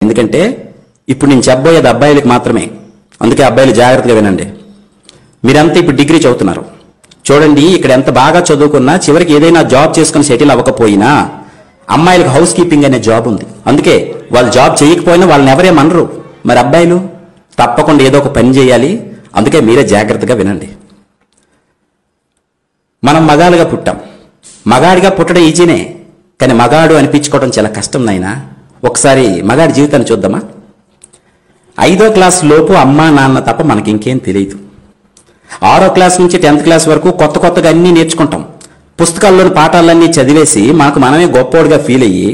ఎందుకంటే ఇప్పుడు నేను చెప్పబోయేది అబ్బాయిలకు మాత్రమే. అందుకే అబ్బాయిలు జాగ్రత్తగా వినండి. మీరంతా ఇప్పుడు డిగ్రీ చదువుతున్నారు. చూడండి, ఇక్కడ ఎంత బాగా చదువుకున్నా చివరికి ఏదైనా జాబ్ చేసుకుని సెటిల్ అవ్వకపోయినా అమ్మాయిలకు హౌస్ కీపింగ్ అనే జాబ్ ఉంది. అందుకే వాళ్ళు జాబ్ చేయకపోయినా వాళ్ళని ఎవరేమనరు. మరి అబ్బాయిలు తప్పకుండా ఏదో ఒక పని చేయాలి. అందుకే మీరే జాగ్రత్తగా వినండి. మనం మగాలుగా పుట్టాం. మగాడిగా పుట్టడం ఈజీనే, కానీ మగాడు అనిపించుకోవడం చాలా కష్టం నాయనా. ఒకసారి మగాడి జీవితాన్ని చూద్దామా? 5వ క్లాస్ లోపు అమ్మా నాన్న తప్ప మనకి ఇంకేం తెలియదు. 6వ క్లాస్ నుంచి 10th క్లాస్ వరకు కొత్తగా అన్నీ నేర్చుకుంటాం. పుస్తకాల్లోని పాఠాలన్నీ చదివేసి మనకు మనమే గొప్పోడుగా ఫీల్ అయ్యి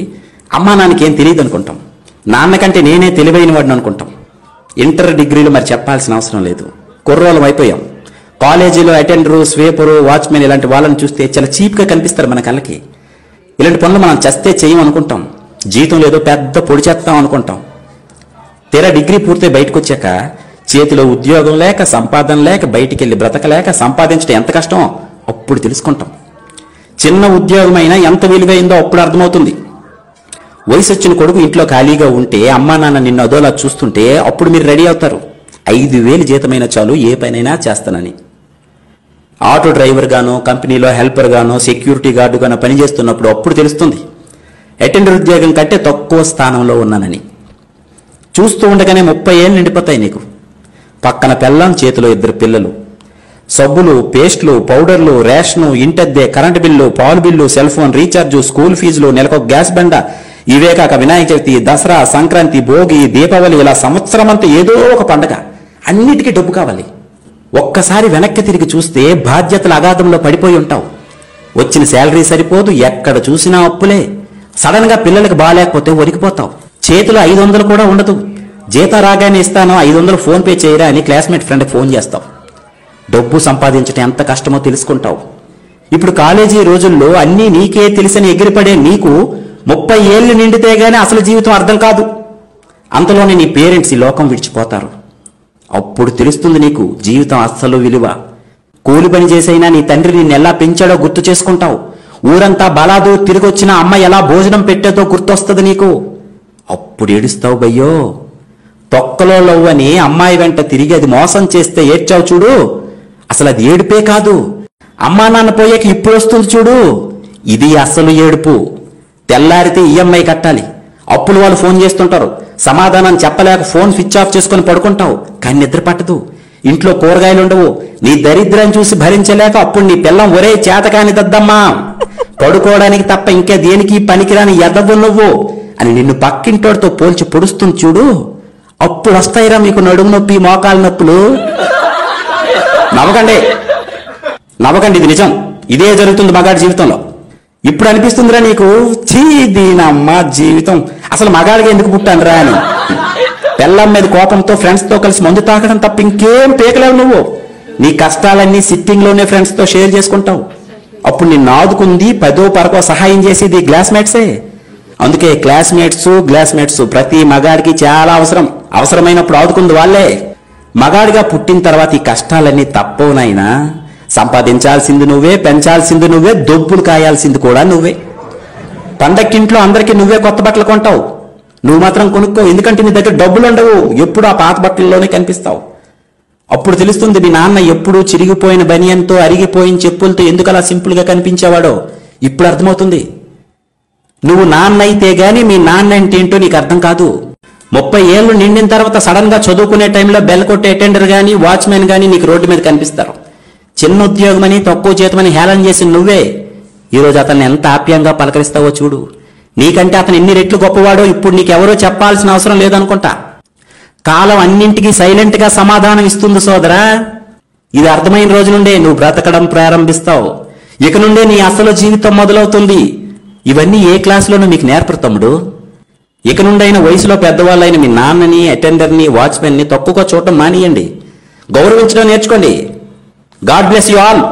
అమ్మా నాన్నకి ఏం తెలియదు అనుకుంటాం. నాన్నకంటే నేనే తెలివైన వాడిని అనుకుంటాం. ఇంటర్ డిగ్రీలు మరి చెప్పాల్సిన అవసరం లేదు. కుర్రోళ్ళం అయిపోయాం. కాలేజీలో అటెండరు, స్వీపరు, వాచ్మెన్ ఇలాంటి వాళ్ళని చూస్తే చాలా చీప్గా కనిపిస్తారు మన కళ్ళకి. ఇలాంటి పనులు మనం చస్తే చేయం అనుకుంటాం. జీతం లేదో పెద్ద పొడి చేస్తాం అనుకుంటాం. తీరా డిగ్రీ పూర్తి బయటకు వచ్చాక చేతిలో ఉద్యోగం లేక, సంపాదన లేక, బయటికి వెళ్ళి బ్రతకలేక సంపాదించడం ఎంత కష్టమో అప్పుడు తెలుసుకుంటాం. చిన్న ఉద్యోగం అయినా ఎంత విలువైందో అప్పుడు అర్థమవుతుంది. వయసు వచ్చిన కొడుకు ఇంట్లో ఖాళీగా ఉంటే అమ్మా నాన్న నిన్ను అదోలా చూస్తుంటే అప్పుడు మీరు రెడీ అవుతారు. 5,000 జీతమైన చాలు ఏ పనైనా చేస్తానని. ఆటో డ్రైవర్ గానో, కంపెనీలో హెల్పర్ గానో, సెక్యూరిటీ గార్డు గానో పనిచేస్తున్నప్పుడు అప్పుడు తెలుస్తుంది అటెండర్ ఉద్యోగం కంటే తక్కువ స్థానంలో ఉన్నానని. చూస్తూ ఉండగానే 30 ఏళ్ళు నిండిపోతాయి నీకు. పక్కన పెళ్ళాం, చేతిలో 2 పిల్లలు. సబ్బులు, పేస్టులు, పౌడర్లు, రేషను, ఇంటద్దె, కరెంటు బిల్లు, పాలు bill, cell phone recharge, school ఫీజులు, నెలకొక గ్యాస్ బండ, ఇవే కాక వినాయక చవితి, దసరా, సంక్రాంతి, భోగి, దీపావళి, ఇలా సంవత్సరం అంతా ఏదో ఒక పండగ. అన్నిటికీ డబ్బు కావాలి. ఒక్కసారి వెనక్కి తిరిగి చూస్తే బాధ్యతల అగాధంలో పడిపోయి ఉంటావు. వచ్చిన శాలరీ సరిపోదు, ఎక్కడ చూసినా అప్పులే. సడన్ గా పిల్లలకు బాగాలేకపోతే ఒరికిపోతావు. చేతిలో 500 కూడా ఉండదు. జీతం రాగానే ఇస్తాను, 500 ఫోన్ పే చేయరా అని క్లాస్మేట్ ఫ్రెండ్కి ఫోన్ చేస్తావు. డబ్బు సంపాదించడం ఎంత కష్టమో తెలుసుకుంటావు. ఇప్పుడు కాలేజీ రోజుల్లో అన్నీ నీకే తెలిసని ఎగిరిపడే నీకు 30 ఏళ్ళు నిండితే గానీ అసలు జీవితం అర్థం కాదు. అంతలోనే నీ పేరెంట్స్ ఈ లోకం విడిచిపోతారు. అప్పుడు తెలుస్తుంది నీకు జీవితం అస్సలు విలువ. కూలి పని చేసైనా నీ తండ్రి నిన్ను ఎలా పెంచాడో గుర్తు చేసుకుంటావు. ఊరంతా బలాదు తిరిగొచ్చిన అమ్మ ఎలా భోజనం పెట్టేదో గుర్తొస్తుంది నీకు. అప్పుడు ఏడుస్తావు బయ్యో. తొక్కలో లవ్వని అమ్మాయి వెంట తిరిగి అది మోసం చేస్తే ఏడ్చావు చూడు, అసలు అది ఏడుపే కాదు. అమ్మా నాన్న పోయాక ఇప్పుడు వస్తుంది చూడు, ఇది అసలు ఏడుపు. తెల్లారితే ఈఎంఐ కట్టాలి. అప్పులు వాళ్ళు ఫోన్ చేస్తుంటారు, సమాధానం చెప్పలేక ఫోన్ స్విచ్ ఆఫ్ చేసుకుని పడుకుంటావు. కానీ నిద్ర పట్టదు. ఇంట్లో కూరగాయలు ఉండవు. నీ దరిద్రం చూసి భరించలేక అప్పుడు నీ పిల్లం ఒరే చేతకాని దద్దమ్మా, పడుకోవడానికి తప్ప ఇంకా దేనికి పనికిరాని ఎదవు నువ్వు అని నిన్ను పక్కింటోడితో పోల్చి పొడుస్తుంది చూడు, అప్పుడు వస్తాయిరా మీకు నడుము నొప్పి, మోకాలు నొప్పులు. నవ్వకండి, ఇది నిజం. ఇదే జరుగుతుంది మగాడి జీవితంలో. ఇప్పుడు అనిపిస్తుందిరా నీకు, చీ దీనమ్మ జీవితం, అసలు మగాడిగా ఎందుకు పుట్టానురా అని. పెళ్ళం మీద కోపంతో ఫ్రెండ్స్ తో కలిసి మందు తాగడం తప్ప ఇంకేం పీకలేవు నువ్వు. నీ కష్టాలన్నీ సిట్టింగ్ లోనే ఫ్రెండ్స్ తో షేర్ చేసుకుంటావు. అప్పుడు నిన్ను ఆదుకుంది 10వ 12వ సహాయం చేసేది క్లాస్మేట్సే. అందుకే క్లాస్మేట్స్ ప్రతి మగాడికి చాలా అవసరమైనప్పుడు ఆదుకుంది వాళ్ళే. మగాడిగా పుట్టిన తర్వాత ఈ కష్టాలన్నీ తప్పవునైనా సంపాదించాల్సింది నువ్వే, పెంచాల్సింది నువ్వే, దొబ్బులు కాయాల్సింది కూడా నువ్వే. పండక్కింట్లో అందరికీ నువ్వే కొత్త బట్టలు కొంటావు, నువ్వు మాత్రం కొనుక్కో. ఎందుకంటే నీ దగ్గర డబ్బులు ఉండవు, ఎప్పుడు ఆ పాత బట్టల్లోనే కనిపిస్తావు. అప్పుడు తెలుస్తుంది నీ నాన్న ఎప్పుడు చిరిగిపోయిన బనియన్తో, అరిగిపోయిన చెప్పులతో ఎందుకు అలా సింపుల్ గా కనిపించేవాడో ఇప్పుడు అర్థమవుతుంది. నువ్వు నాన్న అయితే గానీ మీ నాన్న అంటే ఏంటో నీకు అర్థం కాదు. 30 ఏళ్ళు నిండిన తర్వాత సడన్ గా చదువుకునే టైంలో బెల్ కొట్టే అటెండర్ గానీ, వాచ్మెన్ గానీ నీకు రోడ్డు మీద కనిపిస్తారు. చిన్న ఉద్యోగమని, తక్కువ జీతమని హేళన చేసి నువ్వే ఈరోజు అతన్ని ఎంత ఆప్యాయంగా పలకరిస్తావో చూడు. నీకంటే అతను ఎన్ని రెట్లు గొప్పవాడో ఇప్పుడు నీకెవరో చెప్పాల్సిన అవసరం లేదనుకుంటా. కాలం అన్నింటికీ సైలెంట్ గా సమాధానం ఇస్తుంది సోదరా. ఇది అర్థమైన రోజు నుండే నువ్వు బ్రతకడం ప్రారంభిస్తావు. ఇక నుండే నీ అసలు జీవితం మొదలవుతుంది. ఇవన్నీ ఏ క్లాసులోనూ మీకు నేర్పరు తమ్ముడు. ఇక నుండైన వయసులో పెద్దవాళ్ళైన మీ నాన్నని, అటెండర్ని, వాచ్మెన్ని తక్కువగా చూడటం మానేయండి. గౌరవించడం నేర్చుకోండి. God bless you all.